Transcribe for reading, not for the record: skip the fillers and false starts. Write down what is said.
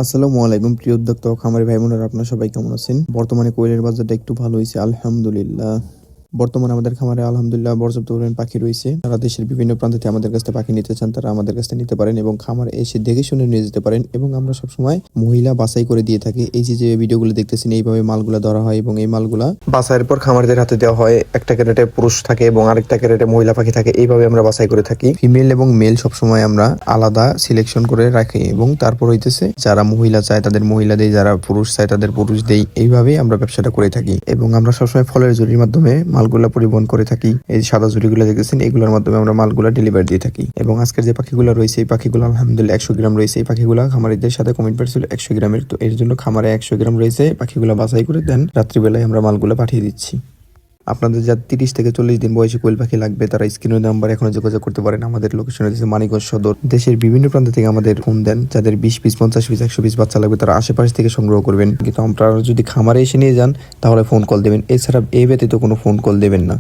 আসসালামু আলাইকুম প্রিয় উদ্যোক্তা ও খামারি ভাই বোনেরা, আপনারা সবাই কেমন আছেন? বর্তমানে কোয়েলের বাজারটা একটু ভালো হয়েছে আলহামদুলিল্লাহ। বর্তমানে আমাদের খামারে আলহামদুলিল্লাহ পর্যাপ্ত পরিমাণ পাখি রয়েছে। সারা দেশের বিভিন্ন প্রান্ত থেকে আমাদের কাছ থেকে পাখি নিতে চান, তারা আমাদের কাছ থেকে নিতে পারেন এবং খামারে এসে দেখে শুনে নিয়ে যেতে পারেন। এবং আমরা সবসময় মহিলা বাছাই করে দিয়ে থাকি। এই যে ভিডিওগুলো দেখতেছেন, এইভাবে মালগুলা ধরা হয় এবং এই মালগুলা বাছাইয়ের পর খামারিদের হাতে দেওয়া হয়। একটা ক্যারেটে পুরুষ থাকে এবং আরেকটা ক্যারেটে মহিলা পাখি থাকে। এইভাবে আমরা বাছাই করে থাকি। ফিমেল এবং মেল সবসময় আমরা আলাদা সিলেকশন করে রাখি এবং তারপর হইতেছে যারা মহিলা চায় তাদের মহিলা দেই, যারা পুরুষ চায় তাদের পুরুষ দেই। এইভাবেই আমরা ব্যবসাটা করে থাকি এবং আমরা সবসময় ফলের ঝুড়ির মাধ্যমে মালগুলা পরিবহন করে থাকি। এই সাদা ঝুড়িগুলো দেখতেছেন, এগুলোর মাধ্যমে আমরা মালগুলা ডেলিভারি দিয়ে থাকি। এবং আজকের যে পাখিগুলো রয়েছে, এই পাখিগুলো আলহামদুলিল্লাহ 100 গ্রাম রয়েছে। এই পাখিগুলা খামারিদের সাথে কমিটমেন্ট ছিল 100 গ্রামের, তো এর জন্য খামারে 100 গ্রাম রয়েছে। পাখিগুলা বাছাই করে দেন, রাত্রিবেলায় আমরা মালগুলা পাঠিয়ে দিচ্ছি। আপনাদের যা 30 থেকে 40 দিন বয়সী কোয়েল পাখি লাগবে, তারা স্ক্রিনের নাম্বার এখনো যোগাযোগ করতে পারেন। আমাদের লোকেশন হচ্ছে মানিকগঞ্জ সদর। দেশের বিভিন্ন প্রান্ত থেকে আমাদের ফোন দেন। যাদের 20 পিস 50 পিস 100 পিস বাচ্চা লাগবে, তারা আশেপাশ থেকে সংগ্রহ করবেন। কিন্তু আপনারা যদি খামারে এসে নিয়ে যান তাহলে ফোন কল দেবেন, এছাড়া এই ব্যতীত কোনো ফোন কল দেবেন না।